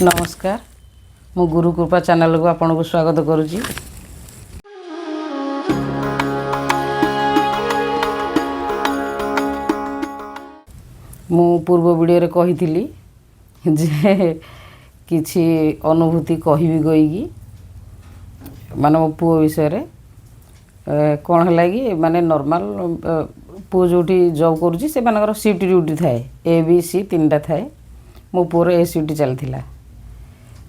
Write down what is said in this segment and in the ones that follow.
नमस्कार मु गुरु कृपा चैनल को आपन को स्वागत करुच्ची। मु पूर्व वीडियो रे कही थी जे किछि अनुभूति कहबी गई माने मो पुओ विषय रे कौन है कि माने नॉर्मल पुओ जोटी जॉब करुच्ची से मानकर शिफ्ट ड्यूटी थाए ए बी सी तीनटा थाए मो पुओर ए शिफ्ट चलथिला।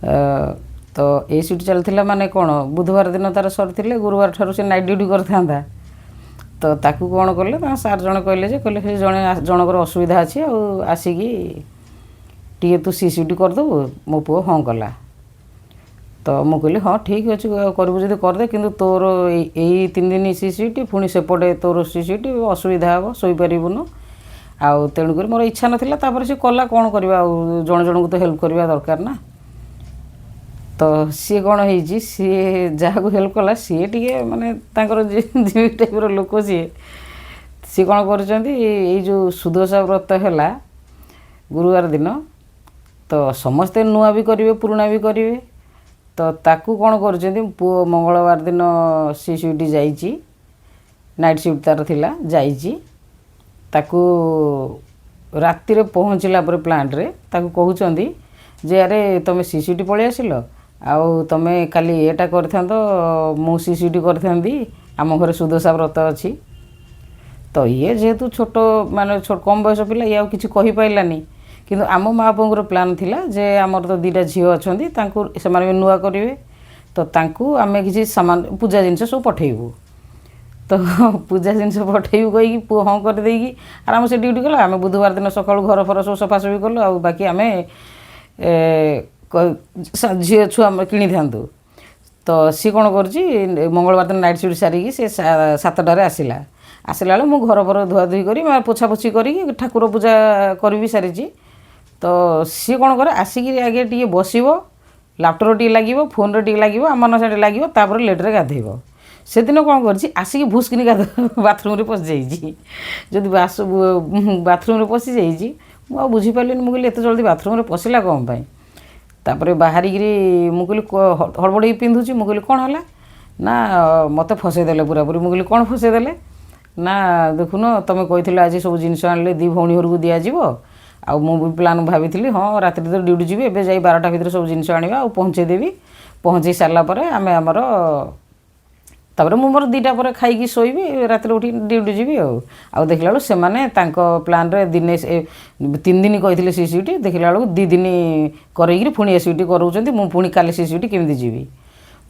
तो ए शिफ्ट चलथिला माने कौन बुधवार दिन तार सर गुरुवार ठारू से नाइट ड्यूटी करथांदा। तो ताकू कौन कले सार जन कहले जे कहले जने जनकर असुविधा अच्छी आसिकी टी तू सी शिफ्ट करदेबू मो पुओ हाँ कला। तो मुझे कहली हाँ ठीक अच्छे करू जब करदे कि तोर यही 3 दिन सी शिफ्ट पुणी सेपटे तोर सी शिफ्ट असुविधा हे शोपारूनु आउ तेणुक मोर इच्छा नाला से कला कौन करवा जन जन को तो हेल्प करवा दरकार ना। तो सी कौन है सी जहाँ को हेल्प कला सी टे माने टाइप लोक सी कौन कर सुदशा व्रत है गुरुवार दिन तो समस्ते नुआ भी करेंगे पुराणा भी करेंगे। तो ताकू कौन कर पुओ मंगलवार दिन सी शिफ्ट जाइए नाइट शिफ्ट तार थिला जाइए ताकू राति रे पहुँचला पर प्लांट रे ताकू कहउचंदी जे अरे तमे सी शिफ्ट पळि आसिल आउ तमे काली एटा करथांतो मु सी शिफ्ट करथांदी आम घरे सुदशा व्रत अछि। तो ये जेहेतु छोट माने छोट कम बयस पिला ये किछि कहि पाइलानी किंतु आम माँ बापूर प्लान थिला जे आमर तो 2टा झील अच्छा से भी नुआ करेंगे। तो तांकू आमे किसी सामान पूजा जिनस सब पठेबू तो पूजा जिनस पठेबू कहीकि पुओ हाँ कर देगी आराम से ड्यूटी कला आम बुधवार दिन सका घर फर सब सफासफी कलु आ बाकी आम झील छुआ किणी था। तो सी कौन कर मंगलवार दिन नाइट शिफ्ट सारिकी से 7टार आसला बेले मु घर फर धुआधुई कर पोछापोछी करी ठाकुर पूजा करी सारी। तो सी कौन करे आसिक आगे टी बसब लैपटॉप टी लगे फोन टी लगे आम से लगे तापर लेट्रे गाधेब से दिन कौन कर आसिक भूसकिनी बाथरूम रे पशि जाइए जदि बाथरूम रे पशि जाइए मुझे बुझीपारे मुझे एत जल्दी बाथरूम रे पशिला कौन पाई तापर बाहरी मुझे हड़बड़ पिंधुची मुझे कौन है ना मत फसईदे पूरापूरी मुझे कौन फसईदे ना देखुन तुम कही आज सब जिनस आने 2 भौणी घर को दिज्व आ भी प्लान भाई हाँ रात तो ड्यूटी जी एवं जा 12टा भितर सब जिनस आना पहुँचेदेवी पहुँचे सारापर आम आमर तापर मु मोर 2टा पर खाई शोबी रात उठी ड्यूटी जी आउ देखला बेलू से प्लान रे दिने 3 दिन कही सी शिफ्ट देखला बेलू 2 दिन कर पुणी ए शिफ्ट कराऊँ मुझे काली सी शिफ्ट केमी जीवी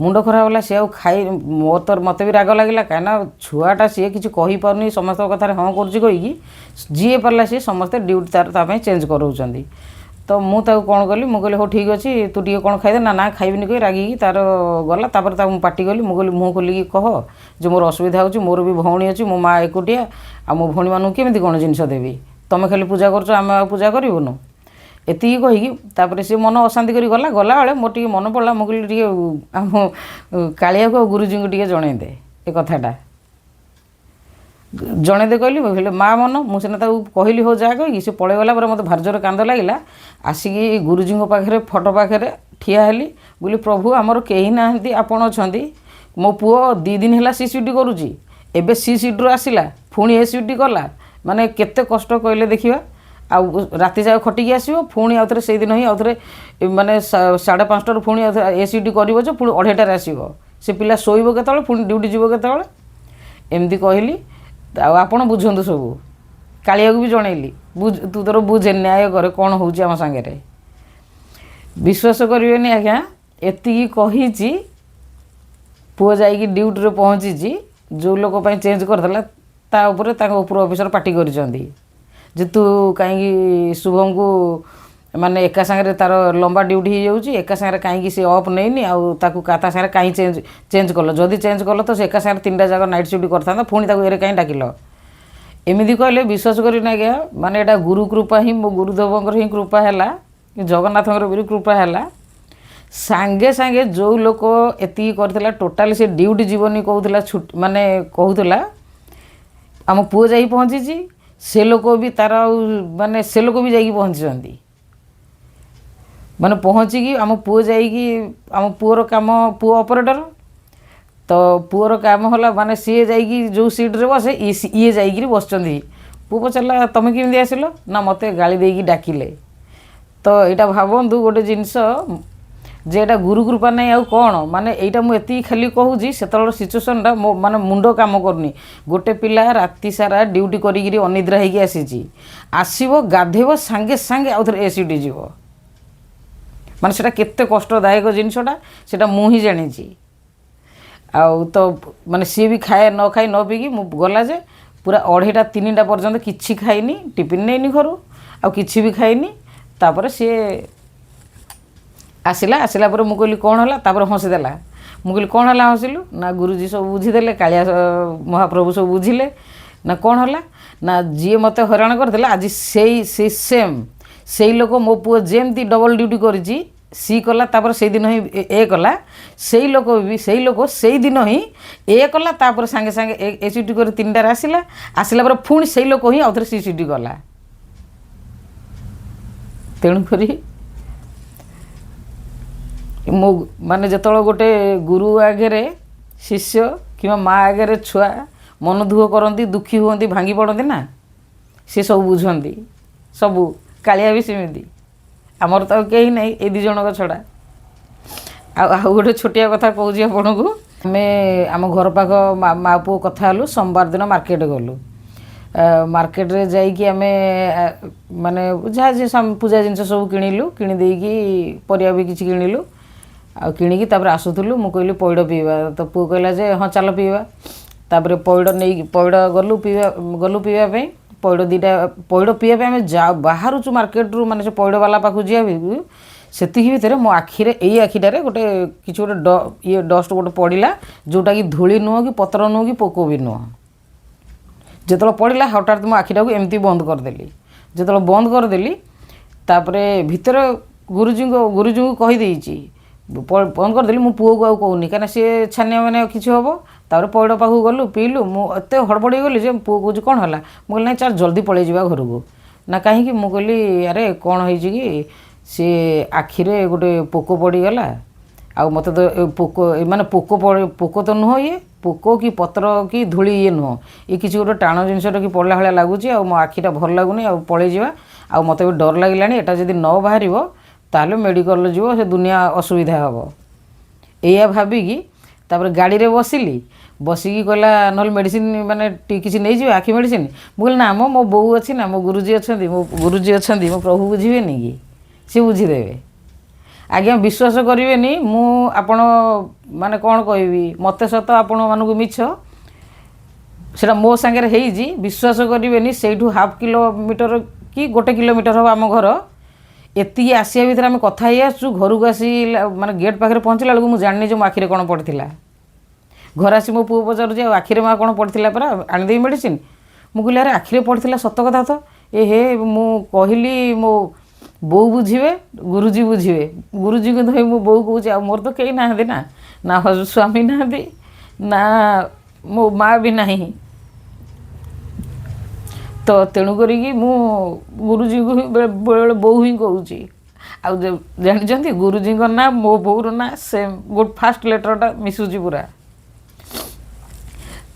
मुंड खराब है सी आउ खाई मत भी राग लगे कहीं छुआटा सी किसी कही पारनी समस्त कथार हाँ करी जी पारा सी समस्ते ड्यूटी तार चेंज कराऊँ। तो मुझे कौन कली मुझे हो ठीक अच्छे तू टे कौन खाईदे ना खाइबिनी कही रागिकी तार गला तापर पार्टी कली मुझे मुँह खोलिकी कह जो मोर असुविधा हो मोर भी भौणी अच्छी मो माँ एकुटिया आ मो भौणी मानू केमी कौन जिनस देवी तुम खाली पूजा कर पूजा करूनु एति कहीकि सी मन अशांति करी गला बेले मोर टे मन पड़ा मुझे टे आम कालिया को गुरुजी को टे जनईदे ए कथाटा जनईदे कहली कहले माँ मन मुझे कहली हो जा कही से पलैगला मत भार जोर कांद लगे आसिकी गुरुजी पाखे फोटो पाखे ठिया हेली बोली प्रभु आमर कहीं ना आपण अच्छा मो पुओ 2 दिन है सी शिफ्ट करुच्ची एवं सी शिफ्ट आसला पुणी ए शिफ्ट कला माने केते कष्ट कहले देखिए आउ राति जाए खटिकी आसो पुणी आउ थे से दिन ही आउ थे माने 5:30 पुणी ए शिफ्ट कर पुणी 2:30 आसो से पिला शोब के पुणी ड्यूटी जीव के एमती कहली आपण बुझंतु सब कालिया को भी जनइली बुझ तू तोर बुझे न्याय करे कौन हो सांगे विश्वास करेनि आज्ञा एति कही पुओ जाइए ड्यूटी रे पहुँची जो लोक चेंज करदेला उपर ऑफिसर पार्टी कर तू कहीं शुभम को माने एका सांगे तार लंबा ड्यूटी हो जाऊँगी एका सांगे कहीं से अफ नहीं आता सांगे कहीं चेंज कल जदि चेंज कल तो से एका सांगे 3टा जाक नाइट शिफ्ट करता पुणी ये कहीं डाकिल एमती कहले विश्वास करना आज्ञा माने एटा गुरु कृपा ही मो गुरुदेवर ही कृपा है जगन्नाथ भी कृपा है सांगे सांगे जो लोक एति करथिला टोटाली से ड्यूटी जीवनी कहूला छुट माने कहूला आम पुओ जाई पहुँची से लोक भी तार माने से लोक भी जाई पहुँची ମାନେ ପହଞ୍ଚିକି ଆମ ପୁଅ ଯାଇକି ଆମ ପୁଅର କାମ, ପୁଅ ଅପରେଟର, ତ ପୁଅର କାମ ହେଲା ମାନେ ସିଏ ଯାଇକି ଯେଉଁ ସିଟ୍ରେ ବସେ ଇଏ ଯାଇକିରି ବସୁଛନ୍ତି। ପୁଅ ପଚାରିଲା ତମେ କେମିତି ଆସିଲ? ନା ମୋତେ ଗାଳି ଦେଇକି ଡାକିଲେ। ତ ଏଇଟା ଭାବନ୍ତୁ ଗୋଟେ ଜିନିଷ ଯେ ଏଇଟା ଗୁରୁ କୃପା ନାହିଁ ଆଉ କ'ଣ। ମାନେ ଏଇଟା ମୁଁ ଏତିକି ଖାଲି କହୁଛି, ସେତେବେଳେ ସିଚୁଏସନ୍ଟା ମୋ ମାନେ ମୁଣ୍ଡ କାମ କରୁନି। ଗୋଟେ ପିଲା ରାତି ସାରା ଡ୍ୟୁଟି କରିକିରି ଅନିଦ୍ରା ହେଇକି ଆସିଛି, ଆସିବ ଗାଧେଇବ ସାଙ୍ଗେ ସାଙ୍ଗେ ଆଉ ଥରେ ଏସିଡି ଯିବ। ମାନେ ସେଇଟା କେତେ କଷ୍ଟଦାୟକ ଜିନିଷଟା ସେଇଟା ମୁଁ ହିଁ ଜାଣିଛି। ଆଉ ତ ମାନେ ସିଏ ବି ଖାଏ ନ ଖାଇ ନ ପିଇକି ମୁଁ ଗଲା ଯେ ପୁରା 2:30 3ଟା ପର୍ଯ୍ୟନ୍ତ କିଛି ଖାଇନି, ଟିଫିନ୍ ନେଇନି ଘରୁ, ଆଉ କିଛି ବି ଖାଇନି। ତାପରେ ସିଏ ଆସିଲା ପରେ ମୁଁ କହିଲି କ'ଣ ହେଲା? ତାପରେ ହସିଦେଲା। ମୁଁ କହିଲି କ'ଣ ହେଲା ହସିଲୁ? ନା ଗୁରୁଜୀ ସବୁ ବୁଝିଦେଲେ, କାଳିଆ ମହାପ୍ରଭୁ ସବୁ ବୁଝିଲେ। ନା କ'ଣ ହେଲା? ନା ଯିଏ ମୋତେ ହଇରାଣ କରିଥିଲା ଆଜି ସେଇ ଲୋକ ମୋ ପୁଅ ଯେମିତି ଡବଲ୍ ଡ୍ୟୁଟି କରିଛି ସି କଲା, ତାପରେ ସେଇଦିନ ହିଁ କଲା। ସେଇ ଲୋକ ସେଇଦିନ ହିଁ କଲା, ତାପରେ ସାଙ୍ଗେ ସାଙ୍ଗେ ଏସିଡି କରି 3ଟାରେ ଆସିଲା ପରେ ପୁଣି ସେଇ ଲୋକ ହିଁ ଆଉଥରେ ସିସିଡି ଗଲା। ତେଣୁକରି ମୁଁ ମାନେ ଯେତେବେଳେ ଗୋଟେ ଗୁରୁ ଆଗରେ ଶିଷ୍ୟ କିମ୍ବା ମା ଆଗରେ ଛୁଆ ମନ ଦୁଃଖ କରନ୍ତି, ଦୁଃଖୀ ହୁଅନ୍ତି, ଭାଙ୍ଗି ପଡ଼ନ୍ତି ନା, ସେ ସବୁ ବୁଝନ୍ତି। ସବୁ କାଳିଆ ବି ସେମିତି। ଆମର ତ ଆଉ କେହି ନାହିଁ ଏଇ 2 ଜଣଙ୍କ ଛଡ଼ା। ଆଉ ଗୋଟେ ଛୋଟିଆ କଥା କହୁଛି ଆପଣଙ୍କୁ। ଆମେ ଆମ ଘର ପାଖ ମା ପୁଅ କଥା ହେଲୁ। ସୋମବାର ଦିନ ମାର୍କେଟ ଗଲୁ। ମାର୍କେଟରେ ଯାଇକି ଆମେ ମାନେ ଯାହା ପୂଜା ଜିନିଷ ସବୁ କିଣିଲୁ, କିଣି ଦେଇକି ପରିବା ବି କିଛି କିଣିଲୁ। ଆଉ କିଣିକି ତାପରେ ଆସୁଥିଲୁ, ମୁଁ କହିଲି ପଇଡ଼ ପିଇବା। ତ ପୁଅ କହିଲା ଯେ ହଁ ଚାଲ ପିଇବା। ତାପରେ ପଇଡ଼ ଗଲୁ ପିଇବା ପାଇଁ। ପଇଡ଼ 2ଟା ପଇଡ଼ ପିଇବା ପାଇଁ ଆମେ ବାହାରୁଛୁ ମାର୍କେଟରୁ, ମାନେ ସେ ପଇଡ଼ବାଲା ପାଖକୁ ଯିବା ବି ସେତିକି ଭିତରେ ମୋ ଆଖିରେ, ଏଇ ଆଖିଟାରେ କିଛି ଗୋଟେ ଡଷ୍ଟ ଗୋଟେ ପଡ଼ିଲା, ଯେଉଁଟାକି ଧୂଳି ନୁହଁ କି ପତ୍ର ନୁହଁ କି ପୋକ ବି ନୁହଁ। ଯେତେବେଳେ ପଡ଼ିଲା ହଠାତ୍ ମୋ ଆଖିଟାକୁ ଏମିତି ବନ୍ଦ କରିଦେଲି। ଯେତେବେଳେ ବନ୍ଦ କରିଦେଲି ତାପରେ ଭିତରେ ଗୁରୁଜୀଙ୍କୁ କହିଦେଇଛି, ବନ୍ଦ କରିଦେଲି। ମୁଁ ପୁଅକୁ ଆଉ କହୁନି, କାହିଁକିନା ସିଏ ଛାନିଆ ମାନେ କିଛି ହେବ। ତାପରେ ପଇଡ଼ ପାଖକୁ ଗଲୁ, ପିଇଲୁ। ମୁଁ ଏତେ ହଡ଼ବଡ଼ ହେଇଗଲି ଯେ ପୁଅ କହୁଛି କ'ଣ ହେଲା? ମୁଁ କହିଲି ନାଇଁ ଚାଲ ଜଲ୍ଦି ପଳେଇ ଯିବା ଘରକୁ। ନା କାହିଁକି? ମୁଁ କହିଲି ଆରେ କ'ଣ ହେଇଛି କି, ସିଏ ଆଖିରେ ଗୋଟେ ପୋକ ପଡ଼ିଗଲା। ଆଉ ମୋତେ ତ ମାନେ ପୋକ ତ ନୁହଁ, ପୋକ କି ପତ୍ର କି ଧୂଳି ନୁହଁ, କିଛି ଗୋଟେ ଟାଣ ଜିନିଷଟା କି ପଡ଼ିଲା ଭଳିଆ ଲାଗୁଛି। ଆଉ ମୋ ଆଖିଟା ଭଲ ଲାଗୁନି, ଆଉ ପଳେଇ ଯିବା। ଆଉ ମୋତେ ବି ଡର ଲାଗିଲାଣି, ଏଟା ଯଦି ନ ବାହାରିବ ତାହେଲେ ମେଡ଼ିକାଲ ଯିବ, ସେ ଦୁନିଆ ଅସୁବିଧା ହେବ। ଏଇଆ ଭାବିକି ତାପରେ ଗାଡ଼ିରେ ବସିକି କହିଲା ନହେଲେ ମେଡ଼ିସିନ ମାନେ କିଛି ନେଇଯିବେ, ଆଖି ମେଡ଼ିସିନ। ମୁଁ କହିଲି ନା ମୋ ବୋଉ ଅଛି ନା, ମୋ ଗୁରୁଜୀ ଅଛନ୍ତି, ମୋ ପ୍ରଭୁ ବୁଝିବେନି କି? ସିଏ ବୁଝିଦେବେ। ଆଜ୍ଞା ବିଶ୍ୱାସ କରିବେନି, ମୁଁ ଆପଣ ମାନେ କ'ଣ କହିବି, ମୋତେ ସତ ଆପଣମାନଙ୍କୁ ମିଛ, ସେଟା ମୋ ସାଙ୍ଗରେ ହେଇଛି। ବିଶ୍ୱାସ କରିବେନି, ସେଇଠୁ 1/2 କିଲୋମିଟର କି 1 କିଲୋମିଟର ହେବ ଆମ ଘର। ଏତିକି ଆସିବା ଭିତରେ ଆମେ କଥା ହେଇ ଆସୁଛୁ, ଘରକୁ ଆସିଲା ମାନେ ଗେଟ୍ ପାଖରେ ପହଞ୍ଚିଲା ବେଳକୁ ମୁଁ ଜାଣିନି ଯେ ମୋ ଆଖିରେ କ'ଣ ପଡ଼ିଥିଲା। ଘରେ ଆସି ମୋ ପୁଅ ପଚାରୁଛି ଆଉ ଆଖିରେ ମା କ'ଣ ପଡ଼ିଥିଲା ପରା, ଆଣିଦେବି ମେଡ଼ିସିନ? ମୁଁ କହିଲି ଆରେ ଆଖିରେ ପଡ଼ିଥିଲା ସତ କଥା ତ। ମୁଁ କହିଲି ମୋ ବୋଉ ବୁଝିବେ, ଗୁରୁଜୀ ବୁଝିବେ। ଗୁରୁଜୀଙ୍କୁ ଧରି ମୋ ବୋଉ କହୁଛି ଆଉ ମୋର ତ କେହି ନାହାନ୍ତି ନା, ସ୍ୱାମୀ ନାହାନ୍ତି, ନା ମୋ ମା ବି ନାହିଁ। ତ ତେଣୁ କରିକି ମୁଁ ଗୁରୁଜୀଙ୍କୁ ହିଁ ବେଳେବେଳେ ବୋଉ ହିଁ କହୁଛି। ଆଉ ଜାଣିଛନ୍ତି ଗୁରୁଜୀଙ୍କ ନାଁ ମୋ ବୋଉର ନାଁ ସେମ୍, ଫାର୍ଷ୍ଟ ଲେଟରଟା ମିଶୁଛି ପୁରା।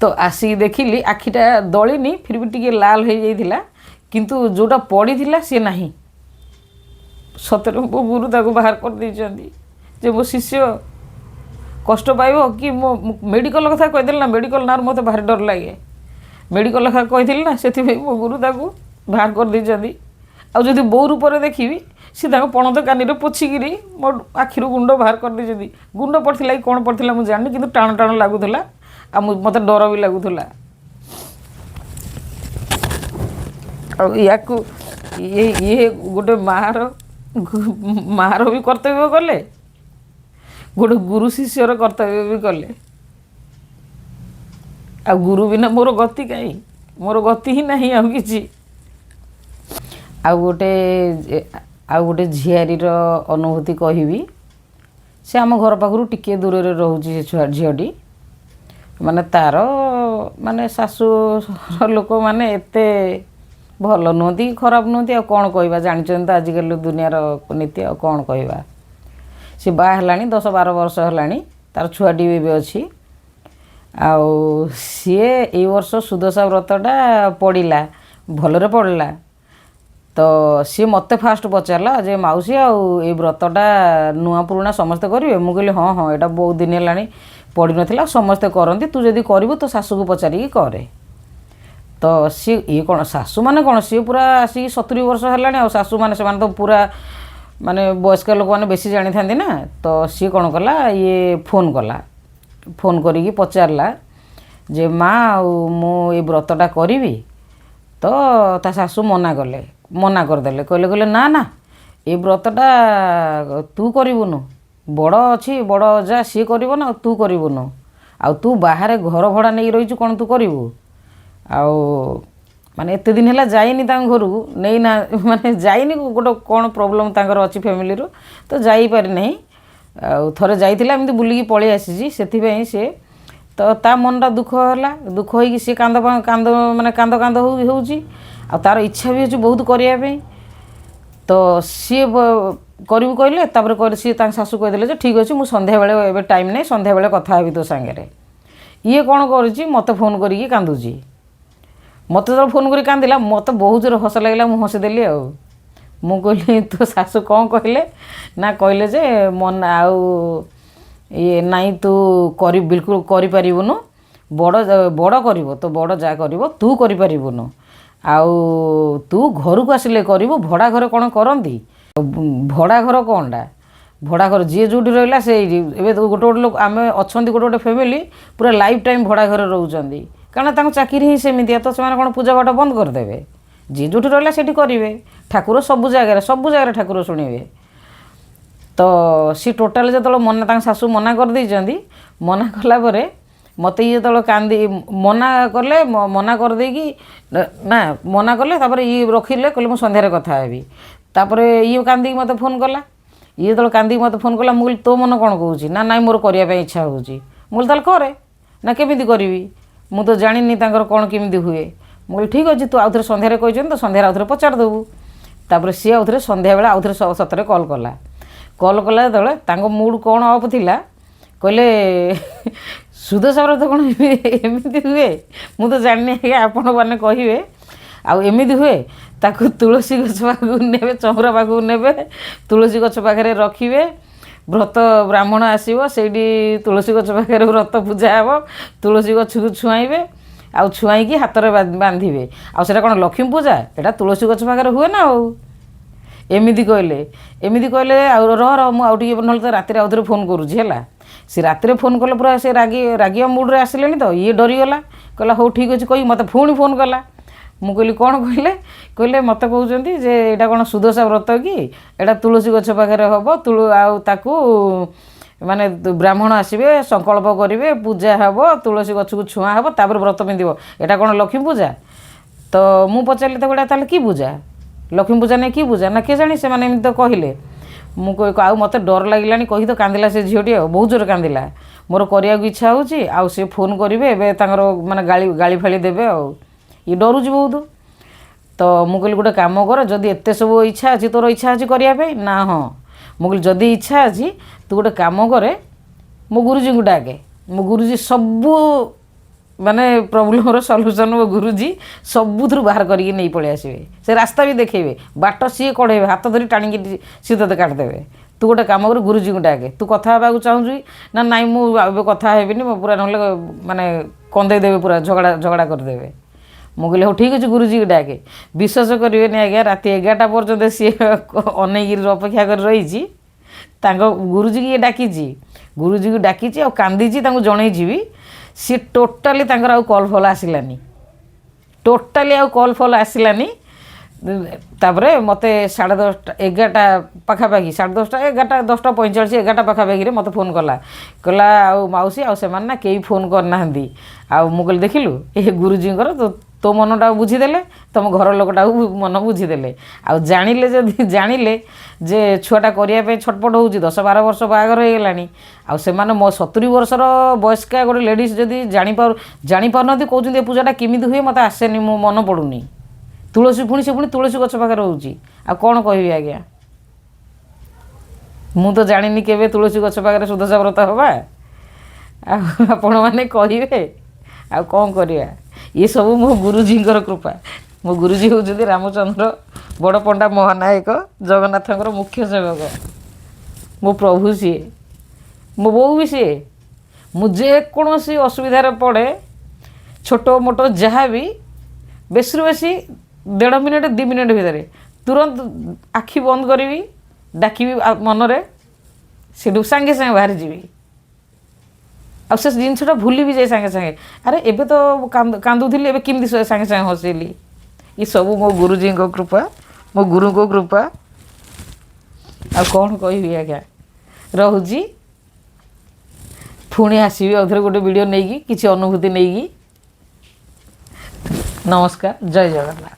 ତ ଆସିକି ଦେଖିଲି ଆଖିଟା ଦଳିନି, ଫିର୍ ବି ଟିକେ ଲାଲ ହେଇଯାଇଥିଲା, କିନ୍ତୁ ଯେଉଁଟା ପଡ଼ିଥିଲା ସିଏ ନାହିଁ। ସତରେ ମୋ ଗୁରୁ ତାକୁ ବାହାର କରିଦେଇଛନ୍ତି। ଯେ ମୋ ଶିଷ୍ୟ କଷ୍ଟ ପାଇବ କି, ମୋ ମେଡ଼ିକାଲ କଥା କହିଦେଲି ନା, ମେଡ଼ିକାଲ ନାଁରେ ମୋତେ ଭାରି ଡର ଲାଗେ। ମେଡ଼ିକାଲ କଥା କହିଥିଲି ନା, ସେଥିପାଇଁ ମୋ ଗୁରୁ ତାକୁ ବାହାର କରିଦେଇଛନ୍ତି। ଆଉ ଯଦି ବୋଉ ରୂପରେ ଦେଖିବି, ସେ ତାଙ୍କ ପଣତ କାନିରେ ପୋଛିକିରି ମୋ ଆଖିରୁ ଗୁଣ୍ଡ ବାହାର କରିଦେଇଛନ୍ତି। ଗୁଣ୍ଡ ପଡ଼ିଥିଲା କି କ'ଣ ପଡ଼ିଥିଲା ମୁଁ ଜାଣିନି, କିନ୍ତୁ ଟାଣ ଟାଣ ଲାଗୁଥିଲା, ଆଉ ମୋତେ ଡର ବି ଲାଗୁଥିଲା। ଆଉ ୟାକୁ ଗୋଟେ ମାଆର ବି କର୍ତ୍ତବ୍ୟ କଲେ, ଗୋଟେ ଗୁରୁ ଶିଷ୍ୟର କର୍ତ୍ତବ୍ୟ ବି କଲେ। ଆଉ ଗୁରୁ ବିନା ମୋର ଗତି କାହିଁ, ମୋର ଗତି ହିଁ ନାହିଁ ଆଉ କିଛି। ଆଉ ଗୋଟେ ଝିଆରୀର ଅନୁଭୂତି କହିବି। ସେ ଆମ ଘର ପାଖରୁ ଟିକିଏ ଦୂରରେ ରହୁଛି ସେ ଝିଅଟି। ମାନେ ତାର ମାନେ ଶାଶୁ ଲୋକମାନେ ଏତେ ଭଲ ନୁହନ୍ତି କି ଖରାପ ନୁହନ୍ତି, ଆଉ କ'ଣ କହିବା, ଜାଣିଛନ୍ତି ତ ଆଜିକାଲି ଦୁନିଆର ନୀତି, ଆଉ କ'ଣ କହିବା। ସେ ବାହା ହେଲାଣି 10-12 ବର୍ଷ ହେଲାଣି, ତାର ଛୁଆଟି ବି ଅଛି। ଆଉ ସିଏ ଏଇ ବର୍ଷ ସୁଦଶା ବ୍ରତଟା ପଡ଼ିଲା, ଭଲରେ ପଡ଼ିଲା। ତ ସିଏ ମୋତେ ଫାଷ୍ଟ ପଚାରିଲା ଯେ ମାଉସୀ ଆଉ ଏଇ ବ୍ରତଟା ନୂଆ ପୁରୁଣା ସମସ୍ତେ କରିବେ? ମୁଁ କହିଲି ହଁ ହଁ, ଏଇଟା ବହୁତ ଦିନ ହେଲାଣି ପଡ଼ିନଥିଲା, ସମସ୍ତେ କରନ୍ତି, ତୁ ଯଦି କରିବୁ ତ ଶାଶୁକୁ ପଚାରିକି କରେ। ତ ସିଏ ଇଏ କ'ଣ, ଶାଶୁମାନେ କ'ଣ, ସିଏ ପୁରା ଆସିକି 70 ବର୍ଷ ହେଲାଣି, ଆଉ ଶାଶୁମାନେ ସେମାନେ ତ ପୁରା ମାନେ ବୟସ୍କ ଲୋକମାନେ ବେଶୀ ଜାଣିଥାନ୍ତି ନା। ତ ସିଏ କ'ଣ କଲା, ଇଏ ଫୋନ୍ କରିକି ପଚାରିଲା ଯେ ମା ଆଉ ମୁଁ ଏଇ ବ୍ରତଟା କରିବି? ତ ତା ଶାଶୁ ମନା କରିଦେଲେ, କହିଲେ ନା ନା, ଏଇ ବ୍ରତଟା ତୁ କରିବୁନୁ, ବଡ଼ ଅଛି, ବଡ଼ ଅଜା, ସିଏ କରିବ ନା, ଆଉ ତୁ କରିବୁନୁ, ଆଉ ତୁ ବାହାରେ ଘର ଭଡ଼ା ନେଇକି ରହିଛୁ, କ'ଣ ତୁ କରିବୁ? ଆଉ ମାନେ ଏତେ ଦିନ ହେଲା ଯାଇନି ତାଙ୍କ ଘରକୁ, ନେଇନା ମାନେ ଯାଇନି, ଗୋଟେ କ'ଣ ପ୍ରୋବ୍ଲେମ୍ ତାଙ୍କର ଅଛି ଫ୍ୟାମିଲିରୁ, ତ ଯାଇପାରିନାହିଁ। ଆଉ ଥରେ ଯାଇଥିଲା, ଏମିତି ବୁଲିକି ପଳେଇ ଆସିଛି, ସେଥିପାଇଁ ସିଏ ତ ତା ମନଟା ଦୁଃଖ ହେଲା, ଦୁଃଖ ହେଇକି ସିଏ କାନ୍ଦ ହେଉଛି, ଆଉ ତାର ଇଚ୍ଛା ବି ଅଛି ବହୁତ କରିବା ପାଇଁ। ତ ସିଏ କରିବୁ କହିଲେ, ତାପରେ ସିଏ ତାଙ୍କ ଶାଶୁ କହିଦେଲେ ଯେ ଠିକ୍ ଅଛି, ମୁଁ ସନ୍ଧ୍ୟାବେଳେ, ଏବେ ଟାଇମ୍ ନାହିଁ, ସନ୍ଧ୍ୟାବେଳେ କଥା ହେବି ତୋ ସାଙ୍ଗରେ। ଇଏ କ'ଣ କରିଛି, ମୋତେ ଫୋନ୍ କରିକି କାନ୍ଦୁଛି। ମୋତେ ଯେତେବେଳେ ଫୋନ୍ କରି କାନ୍ଦିଲା, ମୋତେ ବହୁତ ଜୋର ହସ ଲାଗିଲା, ମୁଁ ହସିଦେଲି। ଆଉ ମୁଁ କହିଲି ତୋ ଶାଶୁ କ'ଣ କହିଲେ? ନା କହିଲେ ଯେ ଆଉ ଇଏ ନାଇଁ, ତୁ ବିଲକୁଲ କରିପାରିବୁନୁ, ବଡ଼ କରିବ, ତ ବଡ଼ ଯାହା କରିବ, ତୁ କରିପାରିବୁନୁ, ଆଉ ତୁ ଘରକୁ ଆସିଲେ କରିବୁ, ଭଡ଼ା ଘରେ କ'ଣ କରନ୍ତି? ଭଡ଼ା ଘର କ'ଣଟା? ଭଡ଼ା ଘର ଯିଏ ଯେଉଁଠି ରହିଲା ସେଇଠି। ଏବେ ଗୋଟେ ଲୋକ ଆମେ ଅଛନ୍ତି, ଗୋଟେ ଫ୍ୟାମିଲି ପୁରା ଲାଇଫ୍ ଟାଇମ୍ ଭଡ଼ା ଘରେ ରହୁଛନ୍ତି, କାରଣ ତାଙ୍କ ଚାକିରି ହିଁ ସେମିତିଆ। ତ ସେମାନେ କ'ଣ ପୂଜା ପାଠ ବନ୍ଦ କରିଦେବେ? ଯିଏ ଯେଉଁଠି ରହିଲା ସେଇଠି କରିବେ। ଠାକୁର ସବୁ ଜାଗାରେ ଠାକୁର ଶୁଣିବେ। ତ ସେ ଟୋଟାଲି ଯେତେବେଳେ ତାଙ୍କ ଶାଶୁ ମନା କରିଦେଇଛନ୍ତି, ମନା କଲା ପରେ ମୋତେ ଇଏ ଯେତେବେଳେ ମନା କରିଦେଇକି ମନା କଲେ, ତାପରେ ଇଏ ରଖିଲେ, କହିଲେ ମୁଁ ସନ୍ଧ୍ୟାରେ କଥା ହେବି। ତାପରେ ଇଏ କାନ୍ଦିକି ମୋତେ ଫୋନ୍ କଲା। ଇଏ ଯେତେବେଳେ କାନ୍ଦିକି ମୋତେ ଫୋନ୍ କଲା, ମୁଁ କହିଲି ତୋ ମନ କ'ଣ କହୁଛି? ନା ନାଇଁ, ମୋର କରିବା ପାଇଁ ଇଚ୍ଛା ହେଉଛି। ମୁଁ କହିଲି ତାହେଲେ କରେ। ନା କେମିତି କରିବି, ମୁଁ ତ ଜାଣିନି ତାଙ୍କର କ'ଣ କେମିତି ହୁଏ। ମୁଁ କହିଲି ଠିକ୍ ଅଛି, ତୁ ଆଉଥରେ ସନ୍ଧ୍ୟାରେ କହିଛନ୍ତି ତ ସନ୍ଧ୍ୟାରେ ଆଉଥରେ ପଚାରିଦେବୁ। ତାପରେ ସିଏ ଆଉଥରେ ସନ୍ଧ୍ୟାବେଳେ ଆଉଥରେ ସତରେ କଲ୍ କଲା ଯେତେବେଳେ ତାଙ୍କ ମୁଡ୍ କ'ଣ ଅଫ୍ ଥିଲା, କହିଲେ ସୁଦଶା ବ୍ରତ କ'ଣ ଏମିତି ହୁଏ? ମୁଁ ତ ଜାଣିନି, ଆଜ୍ଞା ଆପଣମାନେ କହିବେ। ଆଉ ଏମିତି ହୁଏ? ତାକୁ ତୁଳସୀ ଗଛ ପାଖକୁ ନେବେ, ଚଉରା ପାଖକୁ ନେବେ, ତୁଳସୀ ଗଛ ପାଖରେ ରଖିବେ, ବ୍ରତ ବ୍ରାହ୍ମଣ ଆସିବ, ସେଇଠି ତୁଳସୀ ଗଛ ପାଖରେ ବ୍ରତ ପୂଜା ହେବ, ତୁଳସୀ ଗଛକୁ ଛୁଆଇବେ, ଆଉ ଛୁଆଇକି ହାତରେ ବାନ୍ଧିବେ। ଆଉ ସେଇଟା କ'ଣ ଲକ୍ଷ୍ମୀ ପୂଜା? ଏଇଟା ତୁଳସୀ ଗଛ ପାଖରେ ହୁଏ ନା। ଆଉ ଏମିତି କହିଲେ ଆଉ ମୁଁ ଆଉ ଟିକେ ନହେଲେ ତ ରାତିରେ ଆଉଥରେ ଫୋନ୍ କରୁଛି ହେଲା। ସେ ରାତିରେ ଫୋନ୍ କଲେ, ପୁରା ସେ ରାଗିବା ମୁଡ଼୍ରେ ଆସିଲେଣି। ତ ଇଏ ଡରିଗଲା, କହିଲା ହଉ ଠିକ୍ ଅଛି କହିକି ମୋତେ ପୁଣି ଫୋନ୍ କଲା। ମୁଁ କହିଲି କ'ଣ କହିଲେ ମୋତେ କହୁଛନ୍ତି ଯେ ଏଇଟା କ'ଣ ସୁଦଶା ବ୍ରତ କି? ଏଇଟା ତୁଳସୀ ଗଛ ପାଖରେ ହେବ, ଆଉ ତାକୁ ମାନେ ବ୍ରାହ୍ମଣ ଆସିବେ, ସଂକଳ୍ପ କରିବେ, ପୂଜା ହେବ, ତୁଳସୀ ଗଛକୁ ଛୁଆଁ ହେବ, ତାପରେ ବ୍ରତ ପିନ୍ଧିବ, ଏଇଟା କ'ଣ ଲକ୍ଷ୍ମୀ ପୂଜା? ତ ମୁଁ ପଚାରିଲି ତାକୁ, ଏଇଟା ତାହେଲେ କି ପୂଜା? ଲକ୍ଷ୍ମୀ ପୂଜା ନାହିଁ କି ପୂଜା? ନା କିଏ ଜାଣି, ସେମାନେ ଏମିତି ତ କହିଲେ। ମୁଁ ଆଉ ମୋତେ ଡର ଲାଗିଲାଣି କହି ତ କାନ୍ଦିଲା ସେ ଝିଅଟି, ଆଉ ବହୁତ ଜୋରେ କାନ୍ଦିଲା। ମୋର କରିବାକୁ ଇଚ୍ଛା ହେଉଛି, ଆଉ ସେ ଫୋନ୍ କରିବେ ଏବେ, ତାଙ୍କର ମାନେ ଗାଳି ଫାଳି ଦେବେ, ଆଉ ଇଏ ଡରୁଛି ବହୁତ। ତ ମୁଁ କହିଲି ଗୋଟେ କାମ କର, ଯଦି ଏତେ ସବୁ ଇଚ୍ଛା ଅଛି, ତୋର ଇଚ୍ଛା ଅଛି କରିବା ପାଇଁ? ନା ହଁ। ମୁଁ କହିଲି ଯଦି ଇଚ୍ଛା ଅଛି, ତୁ ଗୋଟେ କାମ କରେ, ମୋ ଗୁରୁଜୀଙ୍କୁ ଡାକେ। ମୋ ଗୁରୁଜୀ ସବୁ ମାନେ ପ୍ରୋବ୍ଲେମର ସଲ୍ୟୁସନ୍, ମୋ ଗୁରୁଜୀ ସବୁଥିରୁ ବାହାର କରିକି ନେଇ ପଳେଇ ଆସିବେ। ସେ ରାସ୍ତା ବି ଦେଖେଇବେ, ବାଟ ସିଏ କଢ଼େଇବେ, ହାତ ଧରି ଟାଣିକି ସିଏ ତୋତେ କାଟିଦେବେ। ତୁ ଗୋଟେ କାମ କର, ଗୁରୁଜୀଙ୍କୁ ଡାକେ। ତୁ କଥା ହେବାକୁ ଚାହୁଁଛୁ? ନା ନାଇଁ, ମୁଁ ଏବେ କଥା ହେବିନି, ମୁଁ ପୁରା ନହେଲେ ମାନେ କନ୍ଦେଇ ଦେବେ, ପୁରା ଝଗଡ଼ା କରିଦେବେ। ମୁଁ କହିଲି ହଉ ଠିକ୍ ଅଛି, ଗୁରୁଜୀକି ଡାକେ। ବିଶ୍ୱାସ କରିବେନି ଆଜ୍ଞା, ରାତି 11ଟା ପର୍ଯ୍ୟନ୍ତ ସିଏ ଅନେଇକିରି ଅପେକ୍ଷା କରି ରହିଛି। ତାଙ୍କ ଗୁରୁଜୀକି ଇଏ ଡାକିଛି, ଆଉ କାନ୍ଦିଛି, ତାଙ୍କୁ ଜଣେଇଛି ବି। ସିଏ ଟୋଟାଲି ତାଙ୍କର ଆଉ କଲ୍ ଫଲ୍ ଆସିଲାନି, ତାପରେ ମୋତେ 10:30 11ଟା ପାଖାପାଖି, 10:30 11ଟା 10:45 11ଟା ପାଖାପାଖିରେ ମୋତେ ଫୋନ୍ କଲା ଆଉ ମାଉସୀ, ଆଉ ସେମାନେ ନା କେହି ଫୋନ୍ କରିନାହାନ୍ତି। ଆଉ ମୁଁ କହିଲି ଦେଖିଲୁ, ଏ ଗୁରୁଜୀଙ୍କର ତୋ ମନଟାକୁ ବୁଝିଦେଲେ, ତୁମ ଘର ଲୋକଟାକୁ ମନ ବୁଝିଦେଲେ। ଆଉ ଜାଣିଲେ ଯେ ଛୁଆଟା କରିବା ପାଇଁ ଛଟପଟ ହେଉଛି, 10-12 ବର୍ଷ ବାହାଘର ହେଇଗଲାଣି, ଆଉ ସେମାନେ ମୋ 70 ବର୍ଷର ବୟସ୍କା ଗୋଟେ ଲେଡ଼ିଜ୍ ଯଦି ଜାଣିପାରୁନାହାନ୍ତି, କହୁଛନ୍ତି ଏ ପୂଜାଟା କେମିତି ହୁଏ, ମୋତେ ଆସେନି, ମୋ ମନ ପଡ଼ୁନି। ତ तुलसी पुणी से पुणी तुलसी गछ पाखे रोचे आ कौन कहबी आज्ञा मु तो जानी केवे तुलसी गछ पाखे सुदशा व्रत हवा आपण मैंने कहे आ कौन करवा ये सब मो गुरुजी कृपा मो गुरुजी होउछन्ति रामचंद्र बड़ पंडा महानायक जगन्नाथंकर मुख्य सेवक मो प्रभु सी मो बो भी सी मुझे कौन सी असुविधार पड़े छोट मोट जहाँ भी बेसी बेसी 1.5 मिनिट 2 मिनिट भितर तुरंत आखि बंद करी डाकि मनरे से सांगे सांगे बाहरी जीवी आ से जिनसा भूली भी जाए सांगे सांगे अरे एबे तो कांदुली एबे केमती सांगे सांगे हसैली ये सब मो गुरुजी कृपा मो गुरु को कृपा आ कौन कहबी आज्ञा रोची पुणी आसबि आउथरे गोटे वीडियो नहीं कि अनुभूति नहीं। नमस्कार, जय जगन्नाथ।